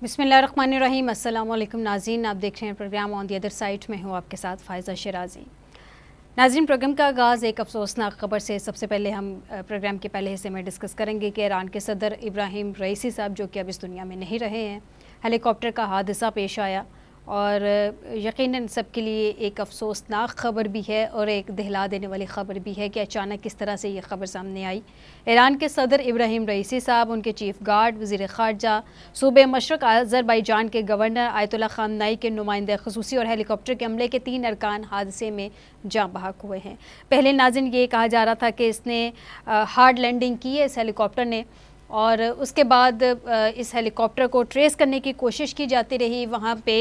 बिस्मिल्लाहिर्रहमानिर्रहीम। अस्सलाम वालेकुम नाज़रीन, आप देख रहे हैं programme on the other side में हूँ आपके साथ फ़ायज़ा शिराज़ी। नाज़रीन, प्रोग्राम का आगाज़ एक अफसोसनाक ख़बर से सबसे पहले हम प्रोग्राम के पहले हिस्से में डिस्कस करेंगे कि ईरान के सदर इब्राहिम रईसी साहब जो कि अब इस दुनिया में नहीं रहे हैं, हेलीकॉप्टर का हादसा पेश आया और यकीनन सबके लिए एक अफसोसनाक ख़बर भी है और एक दहला देने वाली ख़बर भी है कि अचानक किस तरह से ये ख़बर सामने आई। ईरान के सदर इब्राहिम रईसी साहब, उनके चीफ़ गार्ड, वज़ीर ख़ारजा, सूबे मशरक़ अज़रबैजान के गवर्नर आयतुल्लाह ख़ामनेई के नुमाइंदे ख़ुसूसी और हेलीकॉप्टर के अमले के 3 अरकान हादसे में जाँ बहक हुए हैं। पहले नाज़रीन ये कहा जा रहा था कि इसने हार्ड लैंडिंग की है इस हेलीकॉप्टर ने, और उसके बाद इस हेलीकॉप्टर को ट्रेस करने की कोशिश की जाती रही, वहाँ पे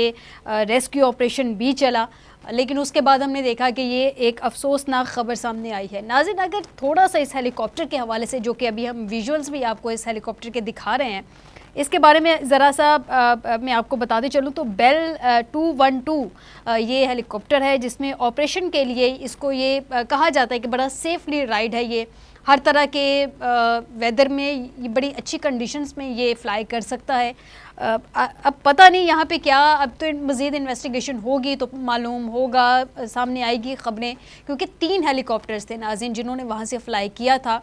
रेस्क्यू ऑपरेशन भी चला, लेकिन उसके बाद हमने देखा कि ये एक अफसोसनाक ख़बर सामने आई है। नाज़रीन, अगर थोड़ा सा इस हेलीकॉप्टर के हवाले से, जो कि अभी हम विजुअल्स भी आपको इस हेलीकॉप्टर के दिखा रहे हैं, इसके बारे में ज़रा सा मैं आपको बताते चलूँ तो बेल 212 ये हेलीकॉप्टर है जिसमें ऑपरेशन के लिए इसको ये कहा जाता है कि बड़ा सेफली राइड है। ये हर तरह के वेदर में ये बड़ी अच्छी कंडीशंस में ये फ़्लाई कर सकता है। अब पता नहीं यहाँ पे क्या, अब तो मज़ीद इन्वेस्टिगेशन होगी तो मालूम होगा, सामने आएगी ख़बरें, क्योंकि 3 हेलीकॉप्टर्स थे नाज़रीन जिन्होंने वहाँ से फ़्लाई किया था।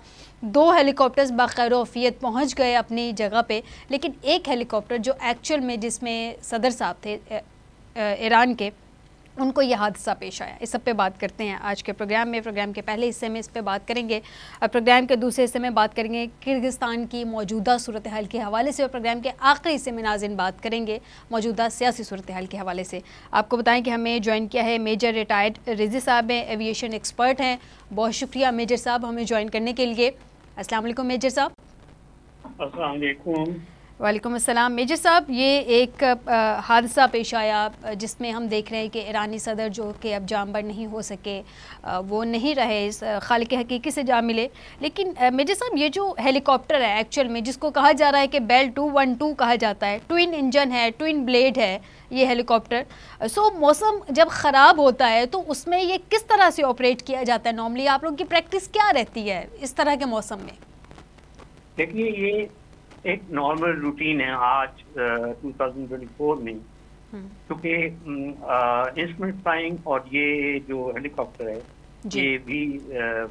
2 हेलीकॉप्टर्स बाखैर-ओ-आफ़ियत पहुँच गए अपनी जगह पे, लेकिन एक हेलीकॉप्टर जो एक्चुअल में जिसमें सदर साहब थे ईरान के, उनको यह हादसा पेश आया। इस सब पे बात करते हैं आज के प्रोग्राम में। प्रोग्राम के पहले हिस्से में इस पे बात करेंगे और प्रोग्राम के दूसरे हिस्से में बात करेंगे किर्गिस्तान की मौजूदा सूरत हाल के हवाले से, और प्रोग्राम के आखिरी हिस्से में नाज़रीन बात करेंगे मौजूदा सियासी सूरत हाल के हवाले से। आपको बताएं कि हमें ज्वाइन किया है मेजर रिटायर्ड रिजी साहब हैं, एविएशन एक्सपर्ट हैं। बहुत शुक्रिया मेजर साहब हमें ज्वाइन करने के लिए। अस्सलाम वालेकुम मेजर साहब। अस्सलाम वालेकुम। वालेकुम अस्सलाम। मेजर साहब, ये एक हादसा पेश आया जिसमें हम देख रहे हैं कि ईरानी सदर जो कि अब जामबर नहीं हो सके, वो नहीं रहे, इस खालिक हकीकी से जा मिले। लेकिन मेजर साहब, ये जो हेलीकॉप्टर है एक्चुअल में जिसको कहा जा रहा है कि बेल 212 कहा जाता है, ट्विन इंजन है, ट्विन ब्लेड है ये हेलीकॉप्टर। सो मौसम जब ख़राब होता है तो उसमें ये किस तरह से ऑपरेट किया जाता है? नॉर्मली आप लोग की प्रैक्टिस क्या रहती है इस तरह के मौसम में? देखिए, ये एक नॉर्मल रूटीन है आज 2024 में, क्योंकि इंस्ट्रूमेंट फ्लाइंग और ये जो हेलीकॉप्टर है ये भी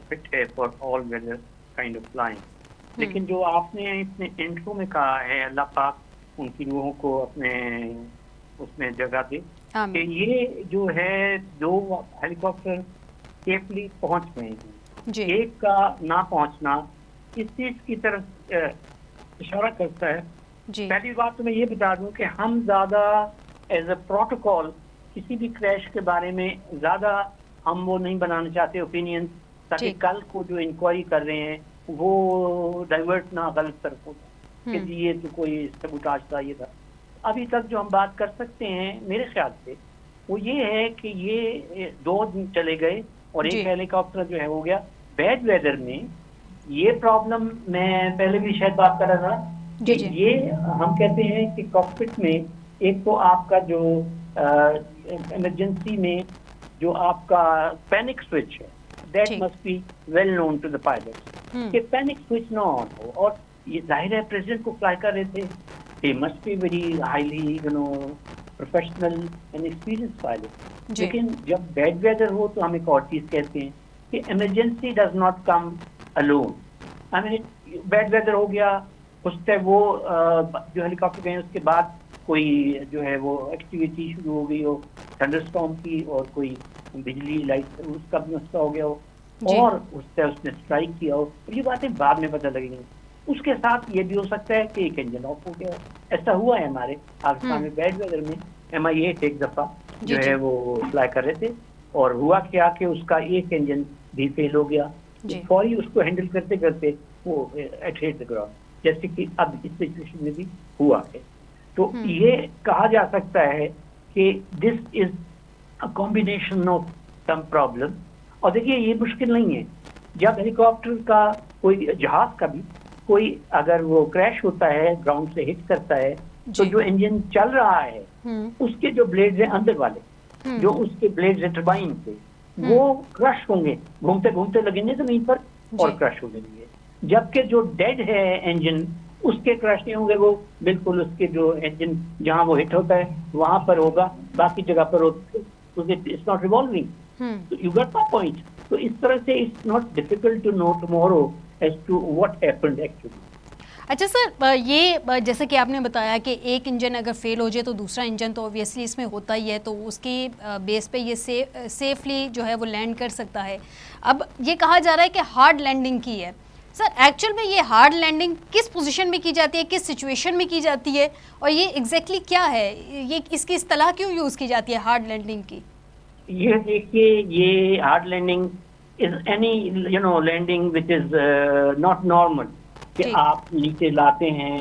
फिट है for all weather kind of flying. लेकिन जो आपने इतने इंट्रो में कहा है, अल्लाह पाक उनकी रूहों को अपने उसमें जगह दे कि ये जो है 2 हेलीकॉप्टर सेफली पहुंच गए हैं। एक का ना पहुंचना इस चीज की तरफ इशारा करता है। पहली बात तो मैं ये बता दूं कि हम ज्यादा एज अ प्रोटोकॉल किसी भी क्रैश के बारे में ज्यादा हम वो नहीं बनाना चाहते ओपिनियन, ताकि कल को जो इंक्वायरी कर रहे हैं वो डाइवर्ट ना गलत तरफ हो कि जी ये तो कोई सबूताज था, ये था। अभी तक जो हम बात कर सकते हैं मेरे ख्याल से वो ये है कि ये 2 दिन चले गए और एक हेलीकॉप्टर जो है हो गया बैड वेदर में। ये प्रॉब्लम मैं पहले भी शायद बात कर रहा था कि ये हम कहते हैं कि कॉकपिट में एक तो आपका जो इमरजेंसी में जो आपका पैनिक स्विच है, that must be well known to the pilot कि पैनिक स्विच ना ऑन हो। और ये जाहिर है प्रेसिडेंट को फ्लाई कर रहे थे, they must be very highly professional and experience pilot. लेकिन जब बैड वेदर हो तो हम एक और चीज कहते हैं कि emergency does not come alone. I mean bad weather हो गया, उससे वो जो हेलीकॉप्टर गए उसके बाद कोई जो है वो एक्टिविटी शुरू हो गई हो थंडरस्टॉर्म की, और कोई बिजली लाइट उसका भी मसला हो गया हो और उससे उसने स्ट्राइक किया हो, ये बातें बाद में पता लगेंगी। उसके साथ ये भी हो सकता है कि एक इंजन ऑफ हो गया। ऐसा हुआ है हमारे पाकिस्तान में बैड वेदर में। MI8 एक दफा जो है वो फ्लाई कर रहे थे और हुआ क्या कि उसका एक इंजन भी फेल हो गया। फौरी उसको हैंडल करते करते वो एट हिट द ग्राउंड, जैसे कि अब इस सिचुएशन में भी हुआ है। तो ये कहा जा सकता है कि this is a combination of some problem. और देखिए ये मुश्किल नहीं है, जब हेलीकॉप्टर का कोई जहाज का भी कोई अगर वो क्रैश होता है, ग्राउंड से हिट करता है, तो जो इंजन चल रहा है उसके जो ब्लेड्स हैं अंदर वाले, जो उसके ब्लेड्स हैं टरबाइन के, वो क्रश होंगे, घूमते घूमते लगेंगे जमीन पर और क्रश हो जाएंगे। जबकि जो डेड है इंजन उसके क्रैश नहीं होंगे, वो बिल्कुल उसके जो इंजन जहाँ वो हिट होता है वहां पर होगा, बाकी जगह पर it's not revolving. You got my point. तो इस तरह से it's not difficult to know tomorrow as to what happened actually. अच्छा सर, ये जैसे कि आपने बताया कि एक इंजन अगर फेल हो जाए तो दूसरा इंजन तो ऑब्वियसली इसमें होता ही है, तो उसकी बेस पे ये सेफली जो है वो लैंड कर सकता है। अब ये कहा जा रहा है कि हार्ड लैंडिंग की है। सर एक्चुअल में ये हार्ड लैंडिंग किस पोजीशन में की जाती है, किस सिचुएशन में की जाती है, और ये एग्जैक्टली क्या है, ये इसकी इस्तेलाह क्यों यूज़ की जाती है हार्ड लैंडिंग की? ये देखिए, ये hard landing is any landing which is not normal, कि आप नीचे लाते हैं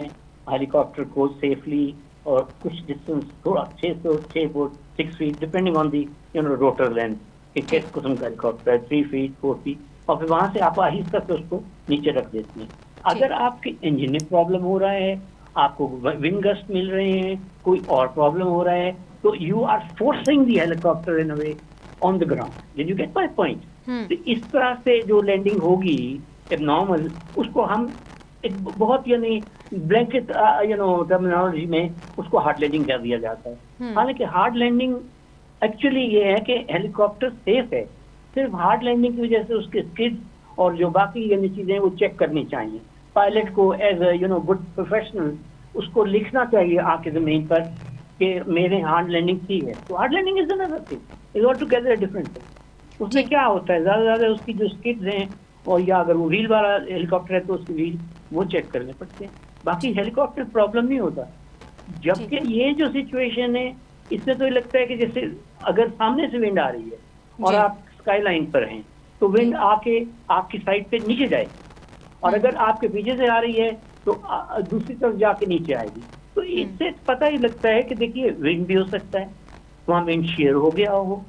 हेलीकॉप्टर को सेफली और कुछ डिस्टेंस, थोड़ा 6 foot 6 feet depending on the rotor length, कि किस किस्म का हेलीकॉप्टर है, 3 फीट 4 फीट, और फिर वहां से आप आहिस्ता से उसको नीचे रख देते हैं। अगर आपके इंजन में प्रॉब्लम हो रहा है, आपको विंड गस्ट मिल रहे हैं, कोई और प्रॉब्लम हो रहा है, तो you are forcing the helicopter in a way on the ground. Did you get my point? तो इस तरह से जो लैंडिंग होगी नॉर्मल, उसको हम एक बहुत ब्लैंकेट टर्मिनोलॉजी में उसको हार्ड लैंडिंग कर दिया जाता है। हालांकि हार्ड लैंडिंग एक्चुअली ये है कि हेलीकॉप्टर सेफ है, सिर्फ हार्ड लैंडिंग की वजह से उसके स्किड्स और जो बाकी चीजें वो चेक करनी चाहिए। पायलट को एज गुड प्रोफेशनल उसको लिखना चाहिए आके जमीन पर कि मेरे हार्ड लैंडिंग की है। तो hard landing is another thing, is all together different thing. उसमें क्या होता है, ज्यादा उसकी जो स्किड्स हैं, और या अगर वो व्हील वाला हेलीकॉप्टर है तो उसकी व्हील वो चेक करने पड़ते हैं, बाकी हेलीकॉप्टर प्रॉब्लम नहीं होता। जबकि ये जो सिचुएशन है, इसमें तो ये लगता है कि जैसे अगर सामने से विंड आ रही है और आप स्काई लाइन पर हैं, तो विंड आके आपकी साइड पे नीचे जाएगी, और अगर आपके पीछे से आ रही है तो दूसरी तरफ जाके नीचे आएगी। तो इससे पता ही लगता है कि देखिए विंड भी हो सकता है, वहां विंड शेयर हो गया हो,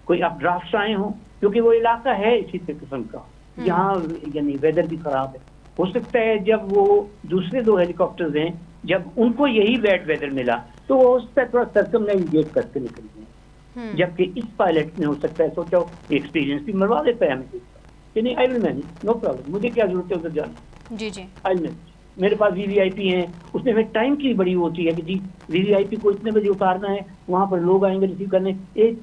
कोई अप ड्राफ्ट आए हो, क्योंकि वो इलाका है इसी किस्म का, यहाँ वेदर भी खराब है। हो सकता है जब वो दूसरे 2 हेलीकॉप्टर्स हैं, जब उनको यही बैड वेदर मिला तो वो उस पर थोड़ा सर्कमनेविगेट करके निकल गए, जबकि इस पायलट ने हो सकता है सोचा एक्सपीरियंस भी मरवा देता है हमें कि नहीं, I will manage, no problem, मुझे क्या जरूरत है उधर जाने, जी जी आई मैनेज, मेरे पास वीवीआईपी हैं। उसमें हमें टाइम की बड़ी होती है कि जी वीवीआईपी को इतने बजे उतारना है, वहां पर लोग आएंगे रिसीव करने,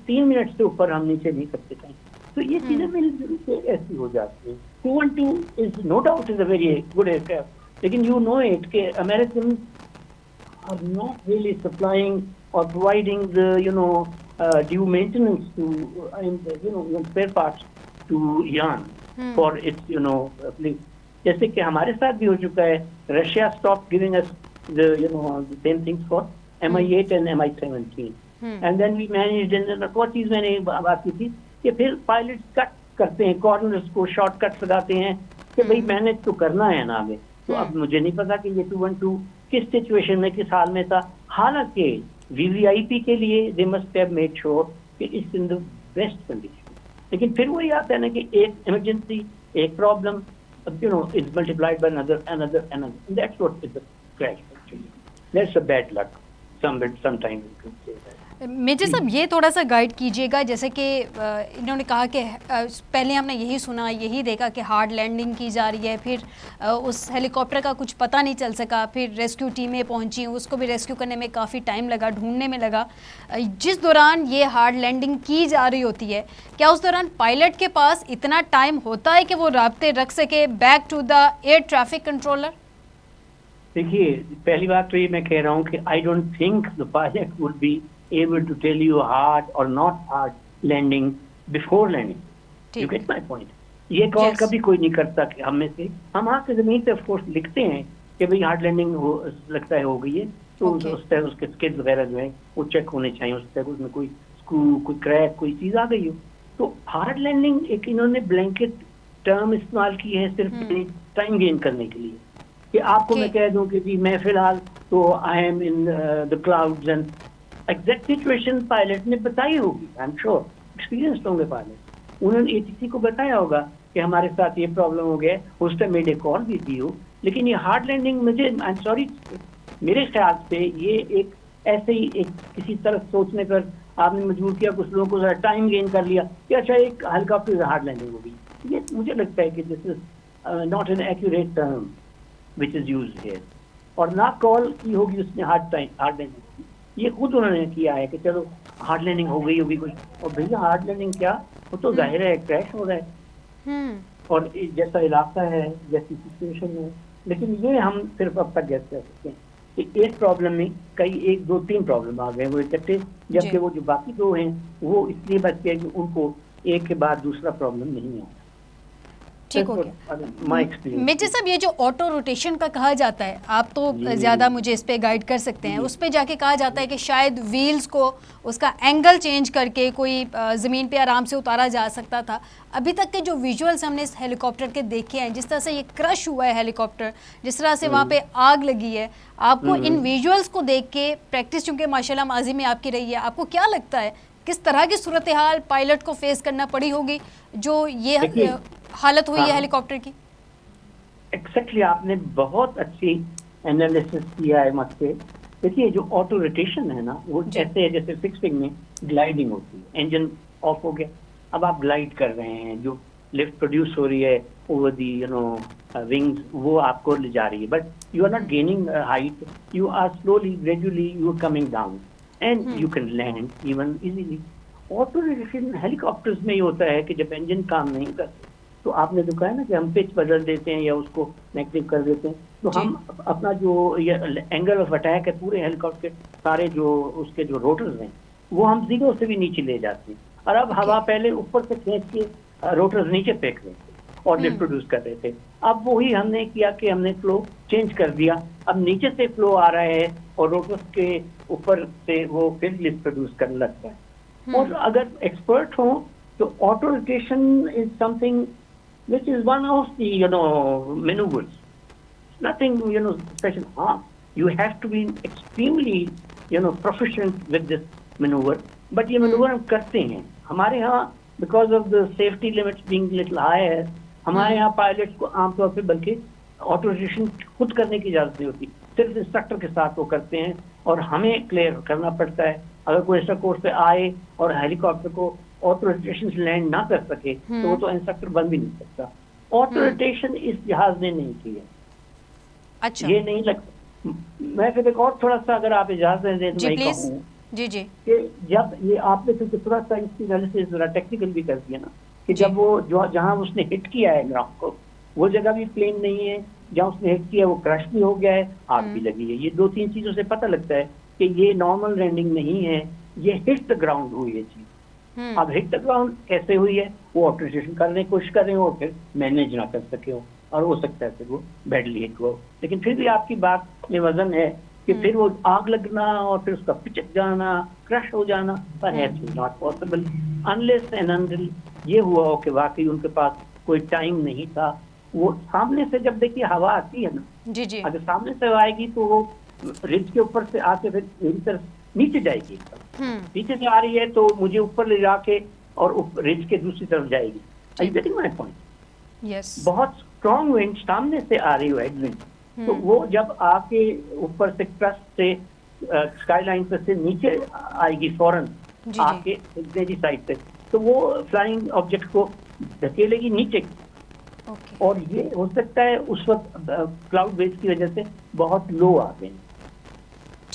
3 मिनट से ऊपर हम नीचे नहीं करते टाइम। तो ये चीजें मिलजुल के ऐसी हो जाती है। 212 is no doubt is a very good aircraft, लेकिन यू नो इट के American are not really supplying और providing the due maintenance to spare parts to Iran for its जैसे कि हमारे साथ भी हो चुका है, Russia stop giving us the same things for MI8 and MI17 and then we managed. And वो चीज मैंने बात की थी कि फिर पायलट कट करते हैं, कॉर्नर्स को शॉर्टकट लगाते हैं कि भाई मैनेज तो करना है ना आगे। तो अब मुझे नहीं पता कि ये 212 किस सिचुएशन में किस हाल में था। हालांकि वीवीआईपी के लिए they must have made sure कि it's in the best condition, लेकिन फिर वही आता है ना कि एक इमरजेंसी, एक problem is multiplied by another. And that's what is the crash actually. That's a bad luck. Sometimes you can say that. Major साहब ये थोड़ा सा गाइड कीजिएगा, जैसे कि इन्होंने कहा कि पहले हमने यही सुना, यही देखा कि हार्ड लैंडिंग की जा रही है, फिर उस हेलीकॉप्टर का कुछ पता नहीं चल सका, फिर रेस्क्यू टीमें पहुंची, उसको भी रेस्क्यू करने में काफ़ी टाइम लगा, ढूंढने में लगा। जिस दौरान ये हार्ड लैंडिंग की जा रही होती है, क्या उस दौरान पायलट के पास इतना टाइम होता है कि वो राब्ते रख सके back to the air traffic controller? देखिए, पहली बात तो ये मैं कह रहा हूँ कि I don't think the pilot would be able to tell you hard or not hard landing before landing. You get my point? ये कॉल कभी कोई नहीं करता कि हम में से, हम आके जमीन पे ऑफ कोर्स लिखते हैं कि भाई हार्ड लैंडिंग लगता है हो गई है, तो उस तरह उसके स्किड्स वगैरह जो है वो चेक होने चाहिए, उस तरह उसमें कोई स्क्रू, कोई क्रैक, कोई चीज आ गई हो। तो हार्ड लैंडिंग एक इन्होंने ब्लैंकेट टर्म इस्तेमाल की है सिर्फ टाइम गेन करने के लिए, कि आपको मैं कह दूं कि जी मैं फिलहाल तो I am in the clouds and exact situation pilot ने बताई होगी, आई एम श्योर, एक्सपीरियंस्ड होंगे पायलट, उन्होंने एटीसी को बताया होगा कि हमारे साथ ये प्रॉब्लम हो गया, उस टाइम मेरे कॉल भी दी हो। लेकिन ये हार्ड लैंडिंग मुझे, आई एम सॉरी, मेरे ख्याल से ये एक ऐसे ही एक किसी तरह सोचने पर आपने मजबूर किया, कुछ लोगों को जरा टाइम गेन कर लिया कि अच्छा एक हेलीकॉप्टर हार्ड लैंडिंग होगी। ये मुझे लगता है कि this is not an accurate term which is used here. और ना कॉल की होगी उसने हार्ड लैंडिंग की, ये खुद उन्होंने किया है कि चलो हार्ड लैंडिंग हो गई होगी कुछ, और भैया हार्ड लैंडिंग क्या, वो तो जाहिर है क्रैश हो रहा है और जैसा इलाका है जैसी सिचुएशन है। लेकिन ये हम सिर्फ अब तक गैस कर सकते हैं कि एक प्रॉब्लम में कई 1 2 3 प्रॉब्लम आ गए वो इकट्ठे, जबकि वो जो बाकी 2 हैं वो इसलिए बच गए कि उनको एक के बाद दूसरा प्रॉब्लम नहीं आया। ठीक हो गया। मेजर साहब, ये जो ऑटो रोटेशन का कहा जाता है, आप तो ज़्यादा मुझे इस पे गाइड कर सकते हैं, उस पे जाके कहा जाता है कि शायद व्हील्स को उसका एंगल चेंज करके कोई ज़मीन पे आराम से उतारा जा सकता था। अभी तक के जो विजुअल्स हमने इस हेलीकॉप्टर के देखे हैं, जिस तरह से ये क्रश हुआ है हेलीकॉप्टर, जिस तरह से वहाँ पे आग लगी है, आपको इन विजुअल्स को देख के, प्रैक्टिस चूँकि माशाल्लाह माजी में आपकी रही है, आपको क्या लगता है किस तरह की सूरत हाल पायलट को फेस करना पड़ी होगी जो ये हालत हुई है हेलीकॉप्टर की? एक्जेक्टली, आपने बहुत अच्छी एनालिसिस किया है मुझसे। देखिए जो ऑटो रोटेशन है ना, वो ऐसे है जैसे फिक्स विंग में ग्लाइडिंग होती है, इंजन ऑफ हो गया, अब आप ग्लाइड कर रहे हैं, जो लिफ्ट प्रोड्यूस हो रही है ओवर दी विंग्स वो आपको ले जा रही है, but you are not gaining height, you are slowly gradually you are coming down and you can land even easily. Autorotation helicopters में ये होता है कि जब इंजन काम नहीं करते तो आपने जो कहा ना कि हम पिच बदल देते हैं या उसको नेगेटिव कर देते हैं, तो हम अपना जो ये एंगल ऑफ अटैक है पूरे हेलीकॉप्टर के सारे जो उसके जो रोटर्स हैं वो हम 0 से भी नीचे ले जाते हैं, और अब हवा पहले ऊपर से खींच के रोटर्स नीचे फेंक रहे थे और लिफ्ट प्रोड्यूस कर रहे थे। अब वही हमने किया कि हमने फ्लो चेंज कर दिया, अब नीचे से फ्लो आ रहा है और रोटर्स के ऊपर से वो फिर लिफ्ट प्रोड्यूस करने लगता है। और अगर एक्सपर्ट हो तो auto rotation is something which is one of the maneuvers, nothing special. You have to be extremely proficient with this maneuver, but ये maneuver हम करते हैं हमारे यहाँ because of the safety limits being little higher, हमारे यहाँ pilots को आमतौर पे बल्कि ऑटो रोटेशन खुद करने की इजाजत नहीं होती, सिर्फ इंस्ट्रक्टर के साथ वो करते हैं और हमें क्लियर करना पड़ता है। अगर कोई ऐसा कोर्स पे आए और हेलीकॉप्टर को ऑटो रोटेशन से लैंड ना कर सके तो वो तो इंस्ट्रक्टर बन भी नहीं सकता। ऑटो रोटेशन इस जहाज ने नहीं की है। अच्छा, ये नहीं लगता। मैं फिर एक और थोड़ा सा अगर आप इजाजत दें तो मैं कहूँ जी कि जब ये आपने फिर थोड़ा सा इसकी एनालिसिस जरा टेक्निकल भी कर दिया ना कि जब वो जो जहाँ उसने हिट किया है ग्राउंड को वो जगह भी प्लेन नहीं है, जहाँ उसने हिट किया वो क्रश भी हो गया है, आग भी लगी है। ये 2-3 चीजों से पता लगता है कि ये नॉर्मल लैंडिंग नहीं है, ये हिट द ग्राउंड हुई है चीज। अब हिट द ग्राउंड कैसे हुई है वो ऑटो रोटेशन करने की कोशिश कर रहे हो और फिर मैनेज ना कर सके हो और हो सकता है फिर वो बैडली हिट हो। लेकिन फिर भी आपकी बात में वजन है कि फिर वो आग लगना और फिर उसका पिचक जाना, क्रश हो जाना, पर है not possible unless and until ये हुआ हो कि वाकई उनके पास कोई टाइम नहीं था। वो सामने से जब देखिए हवा आती है ना, जी जी, अगर सामने से आएगी तो वो रिज के ऊपर से आके फिर मेरी तरफ नीचे जाएगी, पीछे से आ रही है तो मुझे ऊपर ले जाके और रिज के दूसरी तरफ जाएगी। Are you getting my point? Yes. बहुत स्ट्रॉन्ग विंड सामने से आ रही है हेडविंड, तो वो जब आके ऊपर से क्रस्ट से स्काई लाइन पर से नीचे आएगी फौरन आके जी साइड से, तो वो फ्लाइंग ऑब्जेक्ट को धकेलेगी नीचे। और ये हो सकता है उस वक्त क्लाउड बेस की वजह से बहुत लो आ गए,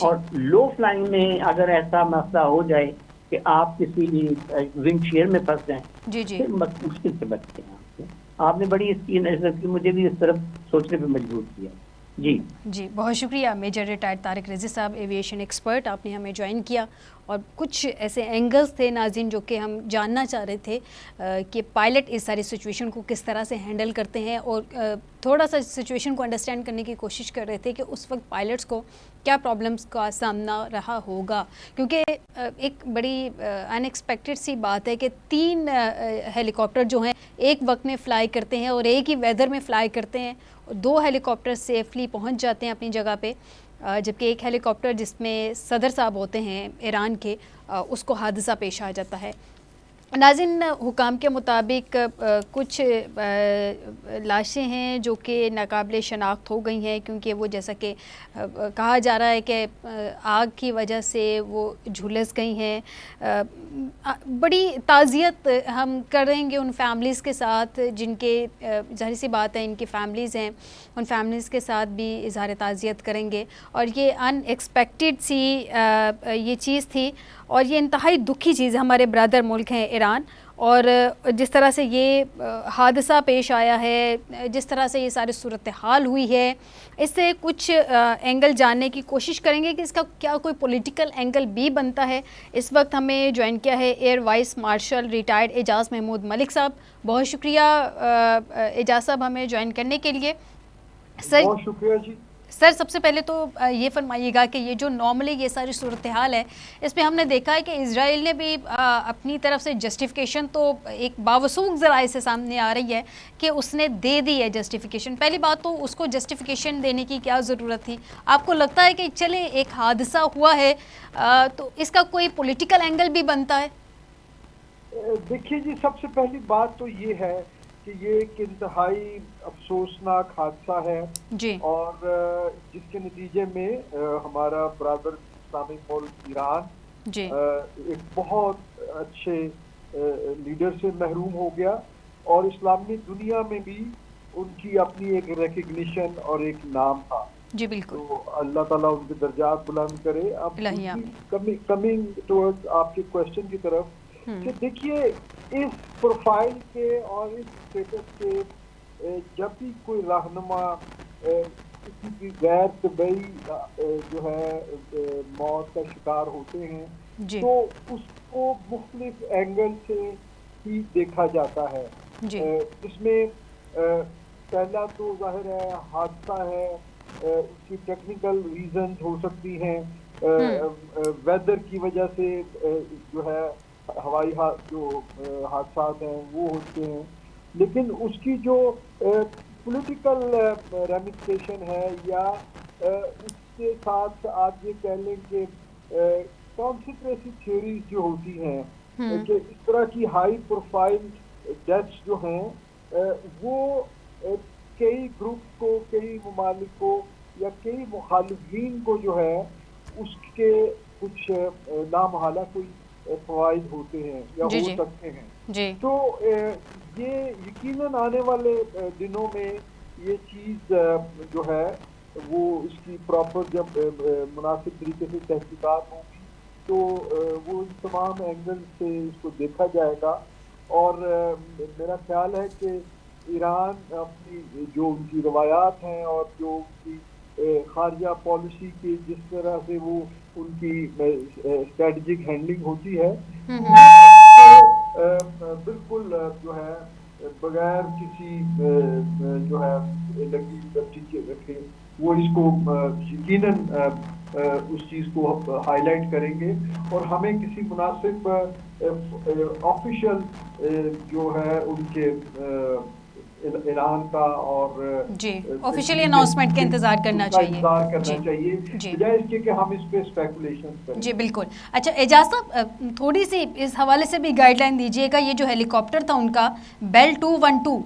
और लो फ्लाइंग में अगर ऐसा मसला हो जाए कि आप किसी विंड शेयर में फंस जाएं, फिर मुश्किल से बचते हैं। आपने बड़ी इसकी नजर की, मुझे भी इस तरफ सोचने पे मजबूर किया। जी जी, बहुत शुक्रिया मेजर रिटायर्ड तारिक रज़ी साहब, एविएशन एक्सपर्ट, आपने हमें ज्वाइन किया और कुछ ऐसे एंगल्स थे नाज़रीन जो कि हम जानना चाह रहे थे कि पायलट इस सारी सिचुएशन को किस तरह से हैंडल करते हैं, और थोड़ा सा सिचुएशन को अंडरस्टैंड करने की कोशिश कर रहे थे कि उस वक्त पायलट्स को क्या प्रॉब्लम्स का सामना रहा होगा, क्योंकि एक बड़ी अनएक्सपेक्टेड सी बात है कि 3 हेलीकॉप्टर जो हैं एक वक्त में फ़्लाई करते हैं और एक ही वेदर में फ़्लाई करते हैं, 2 हेलीकॉप्टर सेफली पहुंच जाते हैं अपनी जगह पे, जबकि एक हेलीकॉप्टर जिसमें सदर साहब होते हैं ईरान के, उसको हादसा पेश आ जाता है। नाज़रीन, हुकाम के मुताबिक कुछ लाशें हैं जो कि नाकाबिले शनाख्त हो गई हैं, क्योंकि वो जैसा कि कहा जा रहा है कि आग की वजह से वो झुलस गई हैं। बड़ी ताज़ियत हम करेंगे उन फैमिलीज़ के साथ जिनके ज़ाहिर सी बात है इनकी फैमिलीज़ हैं, उन फैमिलीज़ के साथ भी इज़हार ताज़ियत करेंगे। और ये अनएक्सपेक्टेड सी ये चीज़ थी और ये इंतहाई दुखी चीज़ है। हमारे ब्रदर मुल्क हैं ईरान, और जिस तरह से ये हादसा पेश आया है, जिस तरह से ये सारी सूरत हाल हुई है, इससे कुछ एंगल जानने की कोशिश करेंगे कि इसका क्या कोई पॉलिटिकल एंगल भी बनता है। इस वक्त हमें ज्वाइन किया है एयर वाइस मार्शल रिटायर्ड एजाज़ महमूद मलिक साहब। बहुत शुक्रिया एजाज़ साहब हमें ज्वाइन करने के लिए। सर बहुत शुक्रिया जी। सर, सबसे पहले तो ये फरमाइएगा कि ये जो नॉर्मली ये सारी सूरत हाल है, इसमें हमने देखा है कि इजराइल ने भी अपनी तरफ से जस्टिफिकेशन तो एक बावसूख ज़राए से सामने आ रही है कि उसने दे दी है जस्टिफिकेशन। पहली बात तो उसको जस्टिफिकेशन देने की क्या ज़रूरत थी? आपको लगता है कि चले एक हादसा हुआ है तो इसका कोई पॉलिटिकल एंगल भी बनता है? देखिए जी, सबसे पहली बात तो ये है कि ये एक इंतहाई अफसोसनाक हादसा है जी। और जिसके नतीजे में हमारा ब्रादर इस्लामिक मुल्क ईरान जी। एक बहुत अच्छे लीडर से महरूम हो गया और इस्लामी दुनिया में भी उनकी अपनी एक रिकग्निशन और एक नाम था। जी बिल्कुल। तो अल्लाह ताला उनके दर्जात बुलंद करे। अब कमिंग टुवर्ड्स आपके क्वेश्चन की तरफ, कि देखिए इस प्रोफाइल के और इस स्टेटस के जब भी कोई रहनुमा किसी की गैर तबई जो है मौत का शिकार होते हैं, तो उसको मुख्तलिफ एंगल से ही देखा जाता है। इसमें पहला तो जाहिर है हादसा है, उसकी टेक्निकल रीजंस हो सकती हैं, वेदर की वजह से जो है हवाई जो हादसा हैं वो होते हैं, लेकिन उसकी जो पॉलिटिकल रेमिफिकेशन है या उसके साथ आप ये कह लें कि कॉन्स्पिरेसी थ्योरीज जो होती हैं कि इस तरह की हाई प्रोफाइल डेथ्स जो हैं वो कई ग्रुप को, कई ममालिक को या कई मुखालिफिन को जो है उसके कुछ लामहला कोई फवाइद होते हैं या हो सकते हैं। तो ये यकीनन आने वाले दिनों में ये चीज़ जो है वो इसकी प्रॉपर जब मुनासिब तरीके से तहकीकात होगी तो वो तमाम एंगल से इसको देखा जाएगा। और मेरा ख्याल है कि ईरान अपनी जो उनकी रवायात हैं और जो उनकी खारजा पॉलिसी के जिस तरह से वो उनकी स्ट्रेटजिक हैंडलिंग होती है, बिल्कुल जो है बगैर किसी जो है लगी लपटी रखे वो इसको यकीनन उस चीज़ को हाईलाइट करेंगे और हमें किसी मुनासिब ऑफिशियल जो है उनके ऐलान का और जी ऑफिशियली अनाउंसमेंट का इंतजार करना चाहिए, बजाय इसके कि हम इस पे स्पेकुलेशन करें। जी बिल्कुल। अच्छा एजाज साहब, थोड़ी सी इस हवाले से भी गाइडलाइन दीजिएगा। ये जो हेलीकॉप्टर था उनका बेल 212,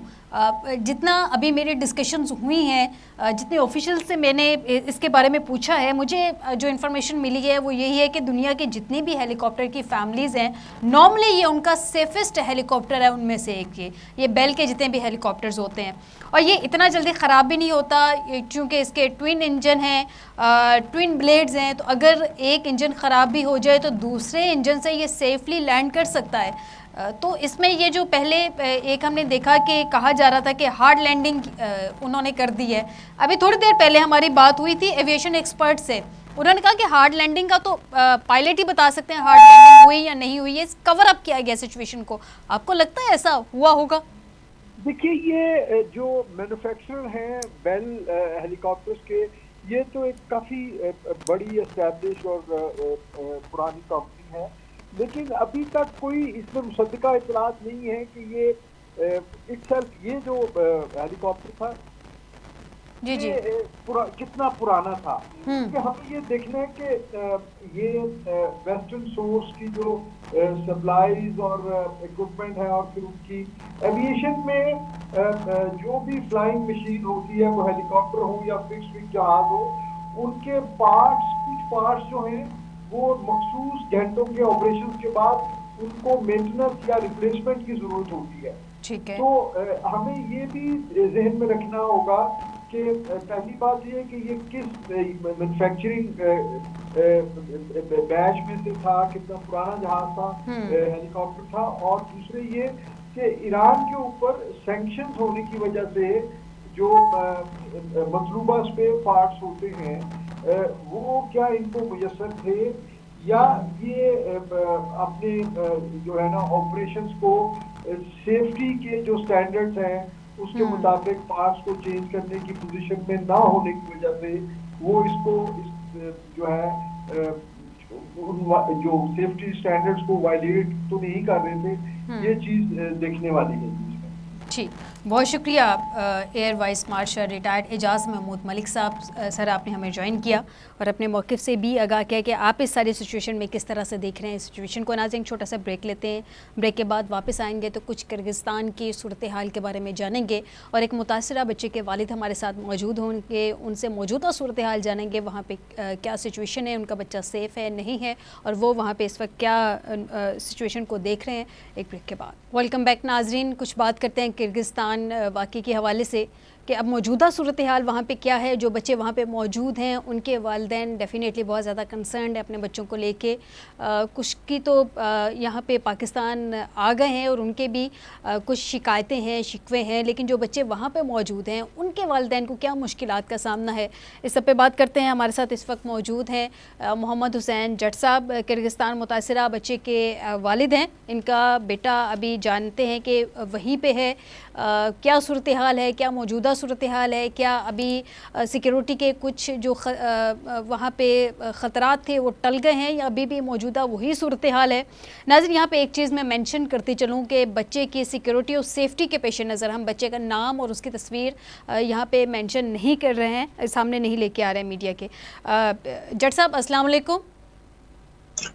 जितना अभी मेरी डिस्कशंस हुई हैं, जितने ऑफिशियल से मैंने इसके बारे में पूछा है, मुझे जो इन्फॉर्मेशन मिली है वो यही है कि दुनिया की जितनी भी हेलीकॉप्टर की फैमिलीज़ हैं, नॉर्मली ये उनका सेफेस्ट हेलीकॉप्टर है उनमें से एक ये बेल के जितने भी हेलीकॉप्टर्स होते हैं। और ये इतना जल्दी ख़राब भी नहीं होता क्योंकि इसके ट्विन इंजन हैं, ट्विन ब्लेड्स हैं, तो अगर एक इंजन ख़राब भी हो जाए तो दूसरे इंजन से ये सेफली लैंड कर सकता है। तो इसमें ये जो पहले एक हमने देखा कि कहा जा रहा था कि हार्ड लैंडिंग उन्होंने कर दी है। अभी थोड़ी देर पहले हमारी बात हुई थी एविएशन एक्सपर्ट से, उन्होंने कहा कि हार्ड लैंडिंग का तो पायलट ही बता सकते हैं हार्ड लैंडिंग हुई या नहीं हुई है, कवर अप किया गया सिचुएशन को। आपको लगता है ऐसा हुआ होगा? देखिए ये जो मैन्युफैक्चरर हैं बेल हेलीकॉप्टर्स के, ये तो एक काफ़ी बड़ी एस्टैब्लिश और पुरानी कंपनी है, लेकिन अभी तक कोई इसमें मुसद्दिका इतलात नहीं है कि ये इटसेल्फ ये जो हेलीकॉप्टर था कितना पुराना था। कि हमें ये देखना है कि ये वेस्टर्न सोर्स की जो सप्लाईज और इक्विपमेंट है और फिर उनकी एविएशन में जो भी फ्लाइंग मशीन होती है, वो हेलीकॉप्टर हो या फिक्स विंग जहाज हो, उनके कुछ पार्ट्स जो हैं वो मखसूस घंटों के ऑपरेशन के बाद उनको मेंटेनेंस या रिप्लेसमेंट की जरूरत होती है। ठीक है। तो हमें ये भी जहन में रखना होगा कि पहली बात ये है कि ये किस मैन्युफैक्चरिंग बैच में से था, कितना पुराना जहाज था, हेलीकॉप्टर था, और दूसरे ये कि ईरान के ऊपर सैंक्शंस होने की वजह से जो मतलूबा स्पेयर पार्ट्स होते हैं वो क्या इनको मुयस्सर थे, या ये अपने जो है ना ऑपरेशंस को सेफ्टी के जो स्टैंडर्ड्स हैं उसके मुताबिक पार्ट्स को चेंज करने की पोजीशन में ना होने की वजह से वो इसको जो है जो सेफ्टी स्टैंडर्ड्स को वायलेट तो नहीं कर रहे थे। ये चीज देखने वाली है। जी, बहुत शुक्रिया air vice marshal retired Ejaz Mahmood Malik साहब। सर, आपने हमें ज्वाइन किया और अपने मौक़िफ़ से भी आगाह किया कि आप इस सारी सिचुएशन में किस तरह से देख रहे हैं इस सिचुएशन को। नाज़रीन, छोटा सा ब्रेक लेते हैं, ब्रेक के बाद वापस आएंगे तो कुछ किर्गिस्तान की सूरत हाल के बारे में जानेंगे और एक मुतासरा बच्चे के वालिद हमारे साथ मौजूद होंगे, उनसे मौजूदा सूरत हाल जानेंगे, वहाँ पर क्या सिचुएशन है, उनका बच्चा सेफ़ है नहीं है, और वो वहाँ पर इस वक्त क्या सिचुएशन को देख रहे हैं। एक ब्रेक के बाद वेलकम बैक नाज़रीन। कुछ बात करते हैं किर्गिस्तान वाक़े के हवाले से कि अब मौजूदा सूरत हाल वहाँ पे क्या है। जो बच्चे वहाँ पे मौजूद हैं उनके वालिदैन डेफिनेटली बहुत ज़्यादा कंसर्न्ड है अपने बच्चों को लेके। कुछ की तो यहाँ पे पाकिस्तान आ गए हैं और उनके भी कुछ शिकायतें हैं, शिकवे हैं, लेकिन जो बच्चे वहाँ पे मौजूद हैं उनके वालिदैन को क्या मुश्किलात का सामना है, इस सब पे बात करते हैं। हमारे साथ इस वक्त मौजूद हैं मोहम्मद हुसैन जट साहब, किर्गिस्तान मुतासरा बच्चे के वालिद हैं। इनका बेटा अभी जानते हैं कि वहीं पर है। क्या सूरत हाल है, क्या मौजूदा सूरत हाल है, क्या अभी सिक्योरिटी के कुछ जो वहाँ पे ख़तरात थे वो टल गए हैं या अभी भी मौजूदा वही सूरत हाल है। नाज़रीन, यहाँ पे एक चीज़ मैं मेंशन करती चलूँ कि बच्चे की सिक्योरिटी और सेफ्टी के पेश नज़र हम बच्चे का नाम और उसकी तस्वीर यहाँ पे मेंशन नहीं कर रहे हैं, सामने नहीं लेके आ रहे हैं मीडिया के। जट साहब, अस्सलाम वालेकुम।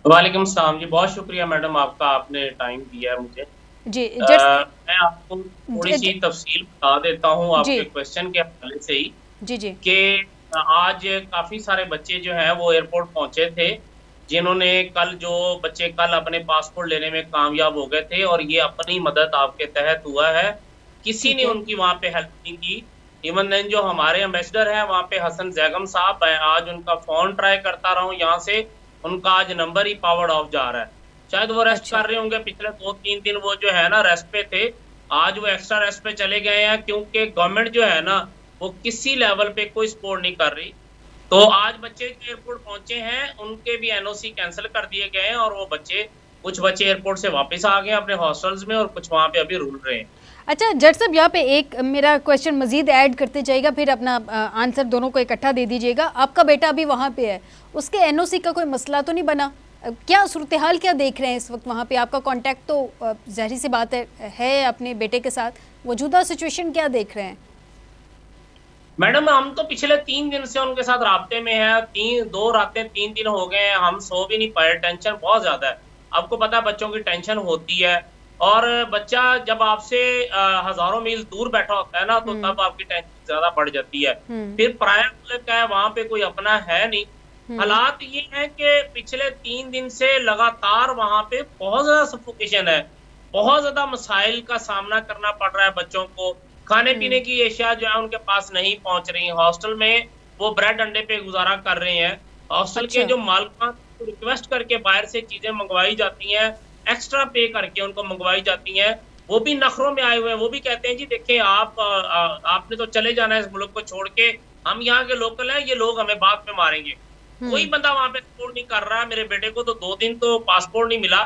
वालेकुम सलाम जी, बहुत शुक्रिया मैडम आपका, आपने टाइम दिया है मुझे। जी, मैं आपको थोड़ी सी तफसील बता देता हूँ आपके क्वेश्चन के हवाले से ही। जी कि आज काफी सारे बच्चे जो हैं वो एयरपोर्ट पहुंचे थे, जिन्होंने जो बच्चे कल अपने पासपोर्ट लेने में कामयाब हो गए थे, और ये अपनी मदद आपके तहत हुआ है, किसी ने उनकी वहाँ पे हेल्प नहीं की। इवन देन जो हमारे एम्बेसडर हैं वहाँ पे हसन जैगम साहब, मैं आज उनका फोन ट्राई करता रहा हूँ यहाँ से, उनका आज नंबर ही पावर्ड ऑफ जा रहा है। शायद वो रेस्ट कर रहे होंगे, पिछले 2-3 दिन वो जो है ना रेस्ट पे थे, आज वो एक्स्ट्रा रेस्ट पे चले गए हैं, क्योंकि गवर्नमेंट जो है ना वो किसी लेवल पे कोई सपोर्ट नहीं कर रही। तो आज बच्चे एयरपोर्ट पहुंचे हैं, उनके भी एनओसी कैंसिल कर दिए गए हैं, और वो कुछ बच्चे एयरपोर्ट से वापस आ गए अपने हॉस्टल्स में, और कुछ वहाँ पे अभी रुल रहे हैं। अच्छा जट साहब, यहाँ पे एक मेरा क्वेश्चन मजीद ऐड करते जाइएगा, फिर अपना आंसर दोनों को इकट्ठा दे दीजिएगा। आपका बेटा अभी वहाँ पे है, उसके एनओसी का कोई मसला तो नहीं बना? क्या सूरत हाल क्या देख रहे हैं इस वक्त वहाँ पे? आपका कांटेक्ट तो ज़ाहिर सी बात है अपने बेटे के साथ, मौजूदा सिचुएशन क्या देख रहे हैं? मैडम, हम तो पिछले 3 दिन से उनके साथ राब्ते में हैं। 2 रातें 3 दिन हो गए हैं, हम सो भी नहीं पाए, टेंशन बहुत ज्यादा है। आपको पता है बच्चों की टेंशन होती है, और बच्चा जब आपसे हजारों मील दूर बैठा होता है ना, तो तब आपकी टेंशन ज्यादा बढ़ जाती है। फिर पराया मुल्क है, वहां पे कोई अपना है नहीं। हालात ये है कि पिछले 3 दिन से लगातार वहां पे बहुत ज्यादा सफोकेशन है, बहुत ज्यादा मसाइल का सामना करना पड़ रहा है बच्चों को। खाने पीने की एशिया जो है उनके पास नहीं पहुंच रही। हॉस्टल में वो ब्रेड अंडे पे गुजारा कर रहे हैं। हॉस्टल के जो मालिकान रिक्वेस्ट करके बाहर से चीजें मंगवाई जाती हैं, एक्स्ट्रा पे करके उनको मंगवाई जाती हैं, वो भी नखरों में आए हुए हैं। वो भी कहते हैं जी देखिए आपने तो चले जाना है इस मुल्क को छोड़ के, हम यहाँ के लोकल हैं, ये लोग हमें बाद में मारेंगे। कोई बंदा वहां पे सपोर्ट नहीं कर रहा है। मेरे बेटे को तो 2 दिन तो पासपोर्ट नहीं मिला।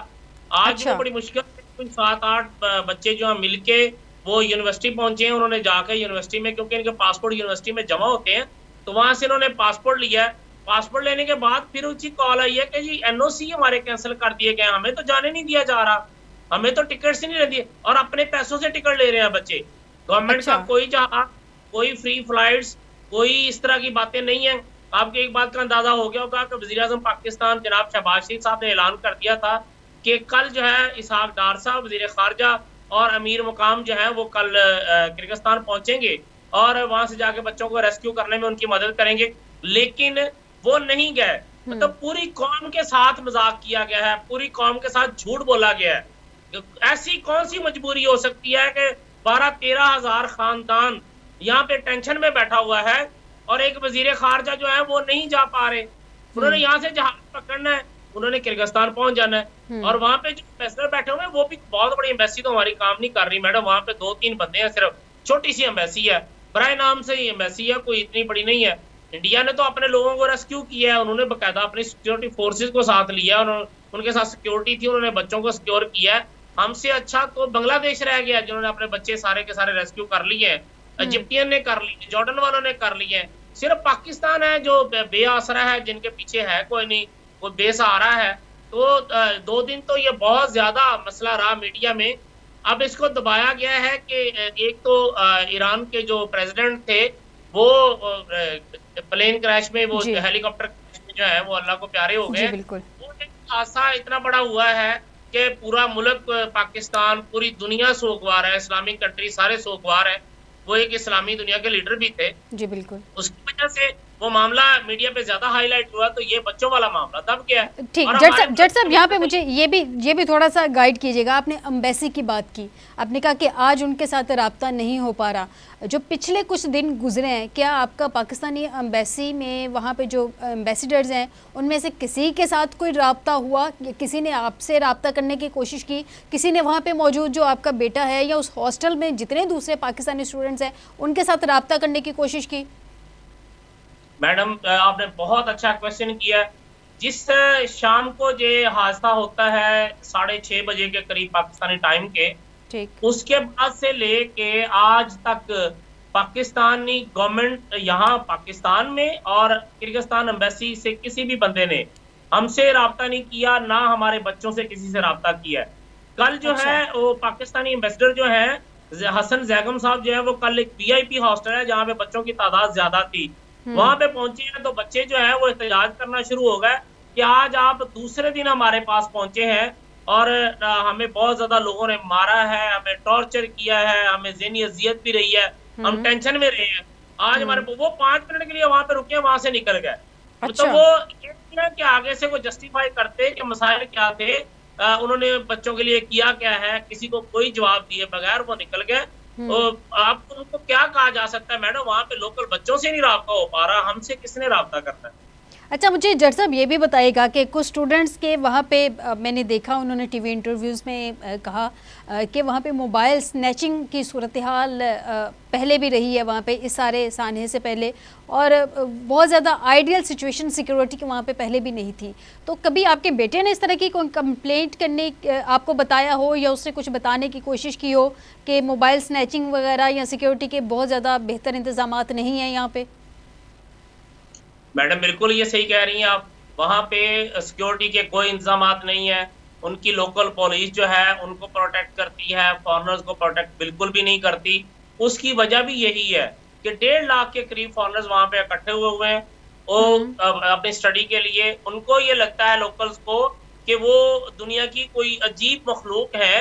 आज वो बड़ी मुश्किल से 7-8 बच्चे जो है मिलके वो यूनिवर्सिटी पहुंचे हैं। उन्होंने जाकर यूनिवर्सिटी में, क्योंकि इनके पासपोर्ट यूनिवर्सिटी में जमा होते हैं, तो वहां से इन्होंने पासपोर्ट लिया है। पासपोर्ट लेने के बाद फिर उसकी कॉल आई है कि जी एनओसी हमारे कैंसिल कर दिए गए, हमें तो जाने नहीं दिया जा रहा, हमें तो टिकट ही नहीं दिए, और अपने पैसों से टिकट ले रहे हैं बच्चे। गवर्नमेंट का कोई जहाज, कोई फ्री फ्लाइट्स, कोई इस तरह की बातें नहीं है। आपको एक बात का अंदाजा हो गया होगा कि वज़ीर-ए-आज़म पाकिस्तान जनाब शहबाज शरीफ साहब ने ऐलान कर दिया था कि कल जो है इसहाक डार साहब वज़ीर ख़ारजा और अमीर मुकाम जो है वो कल किर्गिस्तान पहुंचेंगे और वहां से जाके बच्चों को रेस्क्यू करने में उनकी मदद करेंगे, लेकिन वो नहीं गए। मतलब पूरी कौम के साथ मजाक किया गया है, पूरी कौम के साथ झूठ बोला गया है। ऐसी कौन सी मजबूरी हो सकती है कि 12-13 हजार खानदान यहाँ पे टेंशन में बैठा हुआ है और एक वजीर खारजा जो है वो नहीं जा पा रहे। उन्होंने यहाँ से जहाज पकड़ना है, उन्होंने किर्गिस्तान पहुंच जाना है और वहां पे जो एम्बेसडर बैठे हुए हैं वो भी बहुत बड़ी एम्बेसी तो हमारी काम नहीं कर रही मैडम। वहां पे 2-3 बंदे हैं, सिर्फ छोटी सी एम्बेसी है, बराए नाम से ही एम्बेसी है, कोई इतनी बड़ी नहीं है। इंडिया ने तो अपने लोगों को रेस्क्यू किया है, उन्होंने बकायदा अपनी सिक्योरिटी फोर्सेज को साथ लिया, उनके साथ सिक्योरिटी थी, उन्होंने बच्चों को सिक्योर किया है। हमसे अच्छा तो बांग्लादेश रह गया जिन्होंने अपने बच्चे सारे के सारे रेस्क्यू कर लिए हैं, इजिप्टियन ने कर लिए, जॉर्डन वालों ने कर लिए हैं। सिर्फ पाकिस्तान है जो बेआसरा है, जिनके पीछे है कोई नहीं, वो बेसहारा है। तो 2 दिन तो ये बहुत ज्यादा मसला रहा मीडिया में। अब इसको दबाया गया है कि एक तो ईरान के जो प्रेसिडेंट थे वो प्लेन क्रैश में, वो हेलीकॉप्टर क्रैश में जो है वो अल्लाह को प्यारे हो गए। वो एक हादसा इतना बड़ा हुआ है कि पूरा मुल्क पाकिस्तान, पूरी दुनिया सोगवार है, इस्लामिक कंट्री सारे सोगवार है। वो एक इस्लामी दुनिया के लीडर भी थे जी, बिल्कुल। उसकी वजह से वो मामला मीडिया पे ज्यादा हाईलाइट हुआ, तो ये बच्चों वाला मामला दब गया। ठीक, जट साहब यहाँ पे मुझे ये भी थोड़ा सा गाइड कीजिएगा। आपने एम्बेसी की बात की, आपने कहा कि आज उनके साथ राब्ता नहीं हो पा रहा। जो पिछले कुछ दिन गुजरे हैं, क्या आपका पाकिस्तानी एम्बेसी में वहाँ पे जो एम्बेसडर्स हैं उनमें से किसी के साथ कोई राब्ता हुआ? किसी ने आपसे राब्ता करने की कोशिश की? किसी ने वहाँ पे मौजूद जो आपका बेटा है या उस हॉस्टल में जितने दूसरे पाकिस्तानी स्टूडेंट्स हैं उनके साथ राब्ता करने की कोशिश की? मैडम आपने बहुत अच्छा क्वेश्चन किया। जिस शाम को ये हादसा होता है 6:30 बजे के करीब पाकिस्तानी टाइम के, उसके बाद से लेके आज तक पाकिस्तानी गवर्नमेंट यहाँ पाकिस्तान में और किर्गिस्तान एम्बेसी से किसी भी बंदे ने हमसे राब्ता नहीं किया, ना हमारे बच्चों से किसी से राब्ता किया। कल जो है वो पाकिस्तानी एम्बेसडर जो है हसन जैगम साहब जो है वो कल एक VIP हॉस्टल है जहाँ पे बच्चों की तादाद ज्यादा थी, वहां पे पहुंचे हैं। तो बच्चे जो है वो एहतजाज करना शुरू हो गए कि आज आप दूसरे दिन हमारे पास पहुंचे हैं और हमें बहुत ज्यादा लोगों ने मारा है, हमें टॉर्चर किया है, हमें ज़हनी अजियत भी रही है, हम टेंशन में रहे हैं। आज हमारे वो 5 मिनट के लिए वहां पे रुके, वहां से निकल गए। तो वो ये कि आगे से वो जस्टिफाई करते कि मसाइल क्या थे, उन्होंने बच्चों के लिए किया क्या है, किसी को कोई जवाब दिए बगैर वो निकल गए। तो आपको उनको क्या कहा जा सकता है मैडम, वहाँ पे लोकल बच्चों से नहीं राब्ता हो पा रहा, हमसे किसने राब्ता करना है? अच्छा, मुझे जट साहब ये भी बताइएगा कि कुछ स्टूडेंट्स के वहाँ पे मैंने देखा, उन्होंने टीवी इंटरव्यूज़ में कहा कि वहाँ पे मोबाइल स्नैचिंग की सूरत हाल पहले भी रही है वहाँ पे, इस सारे सानहे से पहले, और बहुत ज़्यादा आइडियल सिचुएशन सिक्योरिटी की वहाँ पे पहले भी नहीं थी। तो कभी आपके बेटे ने इस तरह की कोई कंप्लेंट करने आपको बताया हो या उसने कुछ बताने की कोशिश की हो कि मोबाइल स्नैचिंग वगैरह या सिक्योरिटी के बहुत ज़्यादा बेहतर इंतजामात नहीं हैं यहाँ पे? मैडम बिल्कुल ये सही कह रही हैं आप, वहाँ पे सिक्योरिटी के कोई इंतजामात नहीं है। उनकी लोकल पुलिस जो है उनको प्रोटेक्ट करती है, फॉरेनर्स को प्रोटेक्ट बिल्कुल भी नहीं करती। उसकी वजह भी यही है कि 1.5 लाख के करीब फॉरेनर्स वहाँ पे इकट्ठे हुए हैं वो अपनी स्टडी के लिए। उनको ये लगता है लोकल्स को कि वो दुनिया की कोई अजीब मखलूक है,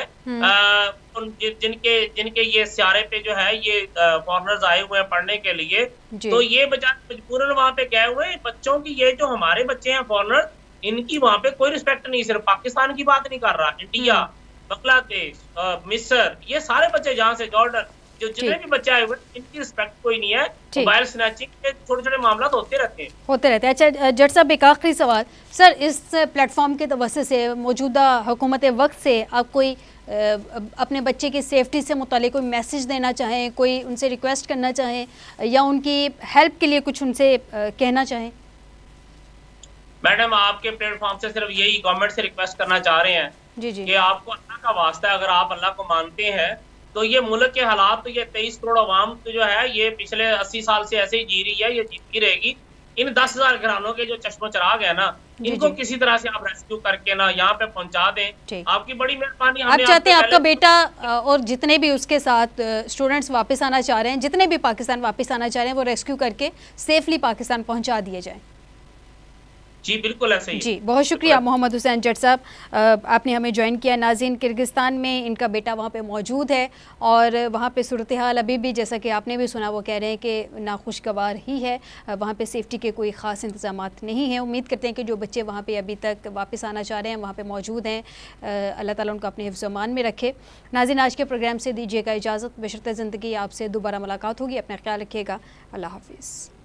जिनके ये सियारे पे जो है ये फॉरेनर्स आए हुए हैं पढ़ने के लिए। तो ये मजबूरन वहाँ पे गए हुए बच्चों की, ये जो हमारे बच्चे हैं फॉरेनर, इनकी वहाँ पे कोई रिस्पेक्ट नहीं। सिर्फ पाकिस्तान की बात नहीं कर रहा, इंडिया, बांग्लादेश, मिस्र, ये सारे बच्चे जहाँ से, जॉर्डन, जो जितने भी बच्चे आए हुए इनकी रिस्पेक्ट कोई नहीं है। मोबाइल स्नैचिंग के छोटे-छोटे मामला तो होते रहते हैं। अच्छा जट साहब, एक आखिरी सवाल सर, इस प्लेटफॉर्म के तवज्जो से मौजूदा हुकूमत वक्त से आप कोई अपने बच्चे की सेफ्टी से मुतालिक कोई मैसेज देना चाहें, कोई उनसे रिक्वेस्ट करना चाहें या उनकी हेल्प के लिए कुछ उनसे कहना चाहें? मैडम आपके प्लेटफॉर्म से सिर्फ यही गवर्नमेंट से रिक्वेस्ट करना चाह रहे हैं कि आपको अल्लाह का वास्ता है, अगर आप अल्लाह को मानते हैं तो ये मुल्क के हालात, तो ये 23 करोड़ अवाम तो जो है ये पिछले 80 साल से ऐसे ही जी रही है, ये जीती रहेगी। इन 10,000 घरानों के जो चश्मो चराग है ना, इनको किसी तरह से आप रेस्क्यू करके ना यहाँ पे पहुंचा दें। आपकी बड़ी मेहरबानी। आप चाहते हैं आपका बेटा और जितने भी उसके साथ स्टूडेंट्स वापस आना चाह रहे हैं, जितने भी पाकिस्तान वापस आना चाह रहे हैं, वो रेस्क्यू करके सेफली पाकिस्तान पहुंचा दिए जाए? जी बिल्कुल ऐसे ही। जी बहुत शुक्रिया मोहम्मद हुसैन जट साहब, आपने हमें ज्वाइन किया। नाज़रीन, किर्गिस्तान में इनका बेटा वहाँ पे मौजूद है और वहाँ पे सूरत हाल अभी भी, जैसा कि आपने भी सुना, वो कह रहे हैं कि नाखुशगवार ही है। वहाँ पे सेफ्टी के कोई ख़ास इंतजामात नहीं हैं। उम्मीद करते हैं कि जो बच्चे वहाँ पे अभी तक वापस आना चाह रहे हैं, वहाँ पर मौजूद हैं, अल्लाह ताला उनको अपने हिफ्ज़ अमान में रखे। नाज़रीन, आज के प्रोग्राम से दीजिएगा इजाज़त, बशर्ते ज़िंदगी आपसे दोबारा मुलाकात होगी। अपना ख्याल रखिएगा। अल्लाह हाफ़िज़।